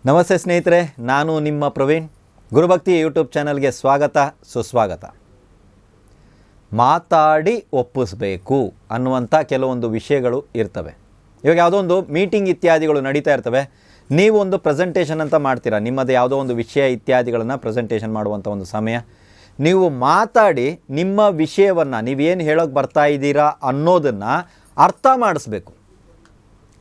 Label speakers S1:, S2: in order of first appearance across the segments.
S1: ನಮಸ್ತೆ ಸ್ನೇಹಿತರೆ, ನಾನು ನಿಮ್ಮ ಪ್ರವೀಣ್. ಗುರುಭಕ್ತಿ ಯೂಟ್ಯೂಬ್ ಚಾನಲ್ಗೆ ಸ್ವಾಗತ ಸುಸ್ವಾಗತ. ಮಾತಾಡಿ ಒಪ್ಪಿಸಬೇಕು ಅನ್ನುವಂಥ ಕೆಲವೊಂದು ವಿಷಯಗಳು ಇರ್ತವೆ. ಇವಾಗ ಯಾವುದೋ ಒಂದು ಮೀಟಿಂಗ್ ಇತ್ಯಾದಿಗಳು ನಡೀತಾ ಇರ್ತವೆ. ನೀವು ಒಂದು ಪ್ರೆಸೆಂಟೇಷನ್ ಅಂತ ಮಾಡ್ತೀರಾ, ನಿಮ್ಮದು ಯಾವುದೋ ಒಂದು ವಿಷಯ ಇತ್ಯಾದಿಗಳನ್ನು ಪ್ರೆಸೆಂಟೇಷನ್ ಮಾಡುವಂಥ ಒಂದು ಸಮಯ. ನೀವು ಮಾತಾಡಿ ನಿಮ್ಮ ವಿಷಯವನ್ನು ನೀವೇನು ಹೇಳೋಕ್ಕೆ ಬರ್ತಾ ಇದ್ದೀರಾ ಅನ್ನೋದನ್ನು ಅರ್ಥ ಮಾಡಿಸ್ಬೇಕು.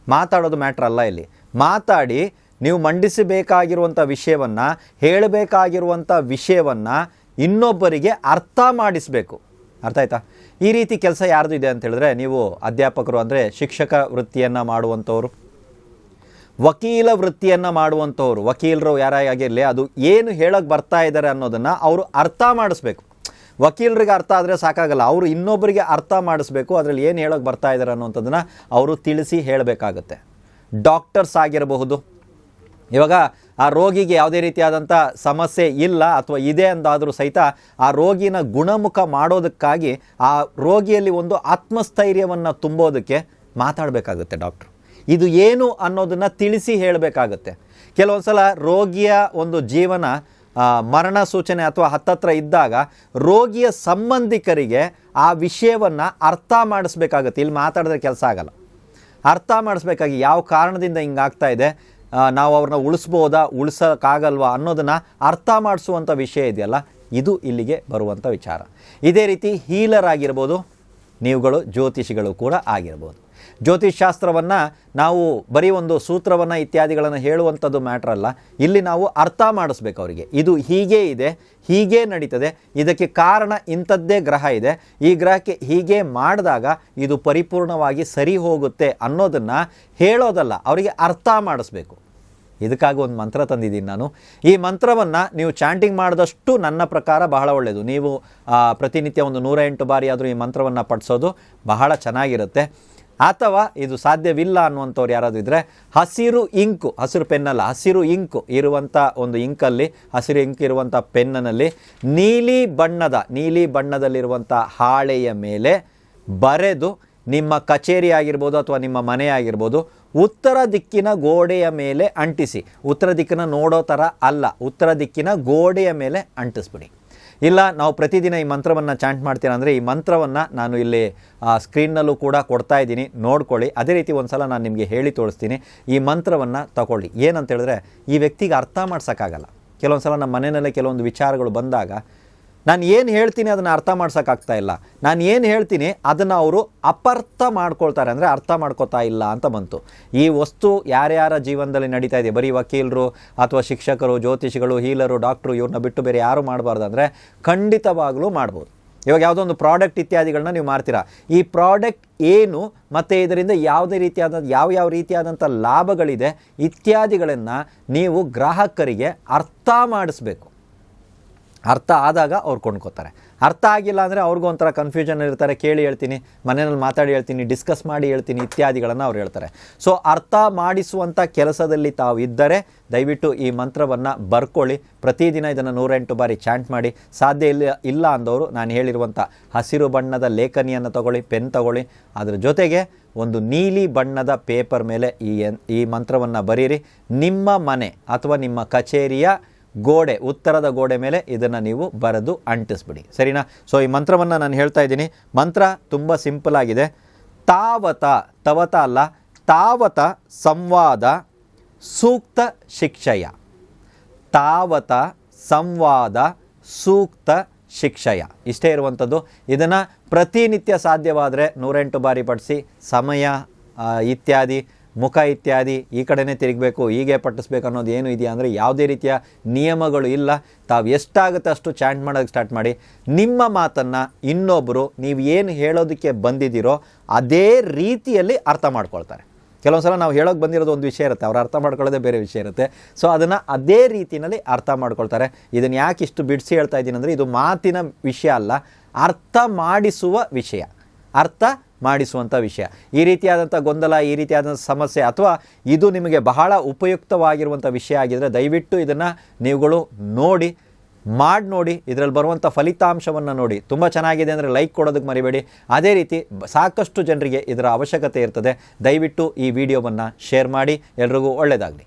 S1: ಮಾತಾಡೋದು ಮ್ಯಾಟ್ರ್ ಅಲ್ಲ. ಇಲ್ಲಿ ಮಾತಾಡಿ ನೀವು ಮಂಡಿಸಬೇಕಾಗಿರುವಂಥ ವಿಷಯವನ್ನು, ಹೇಳಬೇಕಾಗಿರುವಂಥ ವಿಷಯವನ್ನು ಇನ್ನೊಬ್ಬರಿಗೆ ಅರ್ಥ ಮಾಡಿಸಬೇಕು. ಅರ್ಥ ಆಯ್ತಾ? ಈ ರೀತಿ ಕೆಲಸ ಯಾರ್ದು ಇದೆ ಅಂತ ಹೇಳಿದ್ರೆ, ನೀವು ಅಧ್ಯಾಪಕರು ಅಂದರೆ ಶಿಕ್ಷಕ ವೃತ್ತಿಯನ್ನು ಮಾಡುವಂಥವ್ರು, ವಕೀಲ ವೃತ್ತಿಯನ್ನು ಮಾಡುವಂಥವ್ರು, ವಕೀಲರು ಯಾರಾಗಿರಲಿ, ಅದು ಏನು ಹೇಳೋಕ್ಕೆ ಬರ್ತಾ ಇದ್ದಾರೆ ಅನ್ನೋದನ್ನು ಅವರು ಅರ್ಥ ಮಾಡಿಸ್ಬೇಕು. ವಕೀಲರಿಗೆ ಅರ್ಥ ಆದರೆ ಸಾಕಾಗಲ್ಲ, ಅವರು ಇನ್ನೊಬ್ಬರಿಗೆ ಅರ್ಥ ಮಾಡಿಸ್ಬೇಕು. ಅದರಲ್ಲಿ ಏನು ಹೇಳೋಕ್ಕೆ ಬರ್ತಾ ಇದ್ದಾರೆ ಅನ್ನೋಂಥದ್ದನ್ನು ಅವರು ತಿಳಿಸಿ ಹೇಳಬೇಕಾಗತ್ತೆ. ಡಾಕ್ಟರ್ಸ್ ಆಗಿರಬಹುದು, ಇವಾಗ ಆ ರೋಗಿಗೆ ಯಾವುದೇ ರೀತಿಯಾದಂಥ ಸಮಸ್ಯೆ ಇಲ್ಲ ಅಥವಾ ಇದೆ ಅಂದಾದರೂ ಸಹಿತ ಆ ರೋಗಿನ ಗುಣಮುಖ ಮಾಡೋದಕ್ಕಾಗಿ ಆ ರೋಗಿಯಲ್ಲಿ ಒಂದು ಆತ್ಮಸ್ಥೈರ್ಯವನ್ನು ತುಂಬೋದಕ್ಕೆ ಮಾತಾಡಬೇಕಾಗುತ್ತೆ ಡಾಕ್ಟ್ರು. ಇದು ಏನು ಅನ್ನೋದನ್ನು ತಿಳಿಸಿ ಹೇಳಬೇಕಾಗತ್ತೆ. ಕೆಲವೊಂದು ಸಲ ರೋಗಿಯ ಒಂದು ಜೀವನ ಮರಣ ಸೂಚನೆ ಅಥವಾ ಹತ್ತತ್ರ ಇದ್ದಾಗ ರೋಗಿಯ ಸಂಬಂಧಿಕರಿಗೆ ಆ ವಿಷಯವನ್ನು ಅರ್ಥ ಮಾಡಿಸ್ಬೇಕಾಗತ್ತೆ. ಇಲ್ಲಿ ಮಾತಾಡಿದ್ರೆ ಕೆಲಸ ಆಗಲ್ಲ. ಅರ್ಥ ಮಾಡಿಸ್ಬೇಕಾಗಿ ಯಾವ ಕಾರಣದಿಂದ ಹಿಂಗಾಗ್ತಾ ಇದೆ, ನಾವು ಅವ್ರನ್ನ ಉಳಿಸೋಕ್ಕಾಗಲ್ವಾ ಅನ್ನೋದನ್ನು ಅರ್ಥ ಮಾಡಿಸುವಂಥ ವಿಷಯ ಇದೆಯಲ್ಲ, ಇದು ಇಲ್ಲಿಗೆ ಬರುವಂಥ ವಿಚಾರ. ಇದೇ ರೀತಿ ಹೀಲರ್ ಆಗಿರ್ಬೋದು, ನೀವುಗಳು ಜ್ಯೋತಿಷಿಗಳು ಕೂಡ ಆಗಿರ್ಬೋದು. ಜ್ಯೋತಿಷ್ ಶಾಸ್ತ್ರವನ್ನು ನಾವು ಬರೀ ಒಂದು ಸೂತ್ರವನ್ನು ಇತ್ಯಾದಿಗಳನ್ನು ಹೇಳುವಂಥದ್ದು ಮ್ಯಾಟ್ರ್ ಅಲ್ಲ. ಇಲ್ಲಿ ನಾವು ಅರ್ಥ ಮಾಡಿಸ್ಬೇಕು ಅವರಿಗೆ. ಇದು ಹೀಗೇ ಇದೆ, ಹೀಗೇ ನಡೀತದೆ, ಇದಕ್ಕೆ ಕಾರಣ ಇಂಥದ್ದೇ ಗ್ರಹ ಇದೆ, ಈ ಗ್ರಹಕ್ಕೆ ಹೀಗೆ ಮಾಡಿದಾಗ ಇದು ಪರಿಪೂರ್ಣವಾಗಿ ಸರಿ ಹೋಗುತ್ತೆ ಅನ್ನೋದನ್ನು ಹೇಳೋದಲ್ಲ, ಅವರಿಗೆ ಅರ್ಥ ಮಾಡಿಸ್ಬೇಕು. ಇದಕ್ಕಾಗಿ ಒಂದು ಮಂತ್ರ ತಂದಿದ್ದೀನಿ ನಾನು. ಈ ಮಂತ್ರವನ್ನು ನೀವು ಚಾಂಟಿಂಗ್ ಮಾಡಿದಷ್ಟು ನನ್ನ ಪ್ರಕಾರ ಬಹಳ ಒಳ್ಳೆಯದು. ನೀವು ಪ್ರತಿನಿತ್ಯ ಒಂದು 108 ಬಾರಿ ಆದರೂ ಈ ಮಂತ್ರವನ್ನು ಪಠಿಸೋದು ಬಹಳ ಚೆನ್ನಾಗಿರುತ್ತೆ. ಅಥವಾ ಇದು ಸಾಧ್ಯವಿಲ್ಲ ಅನ್ನುವಂಥವ್ರು ಯಾರಾದರೂ ಇದ್ದರೆ, ಹಸಿರು ಇಂಕು, ಹಸಿರು ಪೆನ್ನಲ್ಲ, ಹಸಿರು ಇಂಕು ಇರುವಂಥ ಒಂದು ಇಂಕಲ್ಲಿ, ಹಸಿರು ಇಂಕ್ ಇರುವಂಥ ಪೆನ್ನಲ್ಲಿ ನೀಲಿ ಬಣ್ಣದಲ್ಲಿರುವಂಥ ಹಾಳೆಯ ಮೇಲೆ ಬರೆದು ನಿಮ್ಮ ಕಚೇರಿ ಆಗಿರ್ಬೋದು ಅಥವಾ ನಿಮ್ಮ ಮನೆ ಆಗಿರ್ಬೋದು, ಉತ್ತರ ದಿಕ್ಕಿನ ಗೋಡೆಯ ಮೇಲೆ ಅಂಟಿಸಿ. ಉತ್ತರ ದಿಕ್ಕನ್ನು ನೋಡೋ ಥರ ಅಲ್ಲ, ಉತ್ತರ ದಿಕ್ಕಿನ ಗೋಡೆಯ ಮೇಲೆ ಅಂಟಿಸ್ಬಿಡಿ. ಇಲ್ಲ ನಾವು ಪ್ರತಿದಿನ ಈ ಮಂತ್ರವನ್ನು ಚಾಂಟ್ ಮಾಡ್ತೀರಾ ಅಂದರೆ, ಈ ಮಂತ್ರವನ್ನು ನಾನು ಇಲ್ಲಿ ಸ್ಕ್ರೀನ್ನಲ್ಲೂ ಕೂಡ ಕೊಡ್ತಾ ಇದ್ದೀನಿ, ನೋಡ್ಕೊಳ್ಳಿ. ಅದೇ ರೀತಿ ಒಂದು ಸಲ ನಾನು ನಿಮಗೆ ಹೇಳಿ ತೋರಿಸ್ತೀನಿ. ಈ ಮಂತ್ರವನ್ನು ತಗೊಳ್ಳಿ. ಏನಂತ ಹೇಳಿದ್ರೆ, ಈ ವ್ಯಕ್ತಿಗೆ ಅರ್ಥ ಮಾಡ್ಸೋಕ್ಕಾಗಲ್ಲ. ಕೆಲವೊಂದು ಸಲ ನಮ್ಮ ಮನೆಯಲ್ಲೇ ಕೆಲವೊಂದು ವಿಚಾರಗಳು ಬಂದಾಗ ನಾನು ಏನು ಹೇಳ್ತೀನಿ ಅದನ್ನು ಅರ್ಥ ಮಾಡ್ಸೋಕ್ಕಾಗ್ತಾ ಇಲ್ಲ, ನಾನು ಏನು ಹೇಳ್ತೀನಿ ಅದನ್ನು ಅವರು ಅಪರ್ಥ ಮಾಡ್ಕೊಳ್ತಾರೆ, ಅಂದರೆ ಅರ್ಥ ಮಾಡ್ಕೋತಾ ಇಲ್ಲ ಅಂತ ಬಂತು. ಈ ವಸ್ತು ಯಾರ್ಯಾರ ಜೀವನದಲ್ಲಿ ನಡೀತಾ ಇದೆ, ಬರೀ ವಕೀಲರು ಅಥವಾ ಶಿಕ್ಷಕರು, ಜ್ಯೋತಿಷಿಗಳು, ಹೀಲರು, ಡಾಕ್ಟ್ರು ಇವ್ರನ್ನ ಬಿಟ್ಟು ಬೇರೆ ಯಾರು ಮಾಡಬಾರ್ದು ಅಂದರೆ ಖಂಡಿತವಾಗಲೂ ಮಾಡ್ಬೋದು. ಇವಾಗ ಯಾವುದೋ ಒಂದು ಪ್ರಾಡಕ್ಟ್ ಇತ್ಯಾದಿಗಳನ್ನ ನೀವು ಮಾಡ್ತೀರಾ, ಈ ಪ್ರಾಡಕ್ಟ್ ಏನು ಮತ್ತು ಇದರಿಂದ ಯಾವ ರೀತಿಯಾದಂಥ ಲಾಭಗಳಿದೆ ಇತ್ಯಾದಿಗಳನ್ನು ನೀವು ಗ್ರಾಹಕರಿಗೆ ಅರ್ಥ ಮಾಡಿಸ್ಬೇಕು. ಅರ್ಥ ಆದಾಗ ಅವ್ರು ಕೊಂಡ್ಕೋತಾರೆ. ಅರ್ಥ ಆಗಿಲ್ಲ ಅಂದರೆ ಅವ್ರಿಗೂ ಒಂಥರ ಕನ್ಫ್ಯೂಷನ್ ಇರ್ತಾರೆ. ಕೇಳಿ ಹೇಳ್ತೀನಿ, ಮನೆಯಲ್ಲಿ ಮಾತಾಡಿ ಹೇಳ್ತೀನಿ, ಡಿಸ್ಕಸ್ ಮಾಡಿ ಹೇಳ್ತೀನಿ ಇತ್ಯಾದಿಗಳನ್ನು ಅವ್ರು ಹೇಳ್ತಾರೆ. ಸೊ ಅರ್ಥ ಮಾಡಿಸುವಂಥ ಕೆಲಸದಲ್ಲಿ ತಾವು ಇದ್ದರೆ ದಯವಿಟ್ಟು ಈ ಮಂತ್ರವನ್ನು ಬರ್ಕೊಳ್ಳಿ. ಪ್ರತಿದಿನ ಇದನ್ನು 108 ಬಾರಿ ಚಾಂಟ್ ಮಾಡಿ. ಸಾಧ್ಯ ಇಲ್ಲ ಅಂದವರು ನಾನು ಹೇಳಿರುವಂಥ ಹಸಿರು ಬಣ್ಣದ ಲೇಖನಿಯನ್ನು ತಗೊಳ್ಳಿ, ಪೆನ್ ತಗೊಳ್ಳಿ. ಅದರ ಜೊತೆಗೆ ಒಂದು ನೀಲಿ ಬಣ್ಣದ ಪೇಪರ್ ಮೇಲೆ ಈ ಮಂತ್ರವನ್ನು ಬರೀರಿ. ನಿಮ್ಮ ಮನೆ ಅಥವಾ ನಿಮ್ಮ ಕಚೇರಿಯ ಗೋಡೆ, ಉತ್ತರದ ಗೋಡೆ ಮೇಲೆ ಇದನ್ನು ನೀವು ಬರೆದು ಅಂಟಿಸ್ಬಿಡಿ. ಸರಿನಾ? ಸೊ ಈ ಮಂತ್ರವನ್ನು ನಾನು ಹೇಳ್ತಾ ಇದ್ದೀನಿ. ಮಂತ್ರ ತುಂಬ ಸಿಂಪಲ್ ಆಗಿದೆ. ತವತ ಅಲ್ಲ, ತಾವತ ಸಂವಾದ ಸೂಕ್ತ ಶಿಕ್ಷಯ. ತಾವತ ಸಂವಾದ ಸೂಕ್ತ ಶಿಕ್ಷಯ, ಇಷ್ಟೇ ಇರುವಂಥದ್ದು. ಇದನ್ನು ಪ್ರತಿನಿತ್ಯ ಸಾಧ್ಯವಾದರೆ 108 ಬಾರಿ ಪಡಿಸಿ. ಸಮಯ ಇತ್ಯಾದಿ, ಮುಖ ಇತ್ಯಾದಿ ಈ ಕಡೆನೇ ತಿರುಗಬೇಕು, ಹೀಗೆ ಪಟ್ಟಿಸ್ಬೇಕು ಅನ್ನೋದು ಏನು ಇದೆಯಾ ಅಂದರೆ ಯಾವುದೇ ರೀತಿಯ ನಿಯಮಗಳು ಇಲ್ಲ. ತಾವು ಎಷ್ಟಾಗುತ್ತೆ ಅಷ್ಟು ಚಾಂಟ್ ಮಾಡೋದಕ್ಕೆ ಸ್ಟಾರ್ಟ್ ಮಾಡಿ. ನಿಮ್ಮ ಮಾತನ್ನು ಇನ್ನೊಬ್ಬರು ನೀವು ಏನು ಹೇಳೋದಕ್ಕೆ ಬಂದಿದ್ದೀರೋ ಅದೇ ರೀತಿಯಲ್ಲಿ ಅರ್ಥ ಮಾಡ್ಕೊಳ್ತಾರೆ. ಕೆಲವೊಂದು ಸಲ ನಾವು ಹೇಳೋಕ್ಕೆ ಬಂದಿರೋದು ಒಂದು ವಿಷಯ ಇರುತ್ತೆ, ಅವ್ರು ಅರ್ಥ ಮಾಡ್ಕೊಳ್ಳೋದೇ ಬೇರೆ ವಿಷಯ ಇರುತ್ತೆ. ಸೊ ಅದನ್ನು ಅದೇ ರೀತಿಯಲ್ಲಿ ಅರ್ಥ ಮಾಡ್ಕೊಳ್ತಾರೆ. ಇದನ್ನು ಯಾಕೆ ಇಷ್ಟು ಬಿಡಿಸಿ ಹೇಳ್ತಾ ಇದ್ದೀನಿ ಅಂದರೆ, ಇದು ಮಾತಿನ ವಿಷಯ ಅಲ್ಲ, ಅರ್ಥ ಮಾಡಿಸುವ ವಿಷಯ, ಅರ್ಥ ಮಾಡಿಸುವಂಥ ವಿಷಯ. ಈ ರೀತಿಯಾದಂಥ ಗೊಂದಲ, ಈ ರೀತಿಯಾದಂಥ ಸಮಸ್ಯೆ ಅಥವಾ ಇದು ನಿಮಗೆ ಬಹಳ ಉಪಯುಕ್ತವಾಗಿರುವಂಥ ವಿಷಯ ಆಗಿದ್ದರೆ ದಯವಿಟ್ಟು ಇದನ್ನು ನೀವುಗಳು ಮಾಡಿ ಇದರಲ್ಲಿ ಬರುವಂಥ ಫಲಿತಾಂಶವನ್ನು ನೋಡಿ. ತುಂಬ ಚೆನ್ನಾಗಿದೆ ಅಂದರೆ ಲೈಕ್ ಕೊಡೋದಕ್ಕೆ ಮರಿಬೇಡಿ. ಅದೇ ರೀತಿ ಸಾಕಷ್ಟು ಜನರಿಗೆ ಇದರ ಅವಶ್ಯಕತೆ ಇರ್ತದೆ. ದಯವಿಟ್ಟು ಈ ವಿಡಿಯೋವನ್ನು ಶೇರ್ ಮಾಡಿ. ಎಲ್ರಿಗೂ ಒಳ್ಳೆಯದಾಗಲಿ.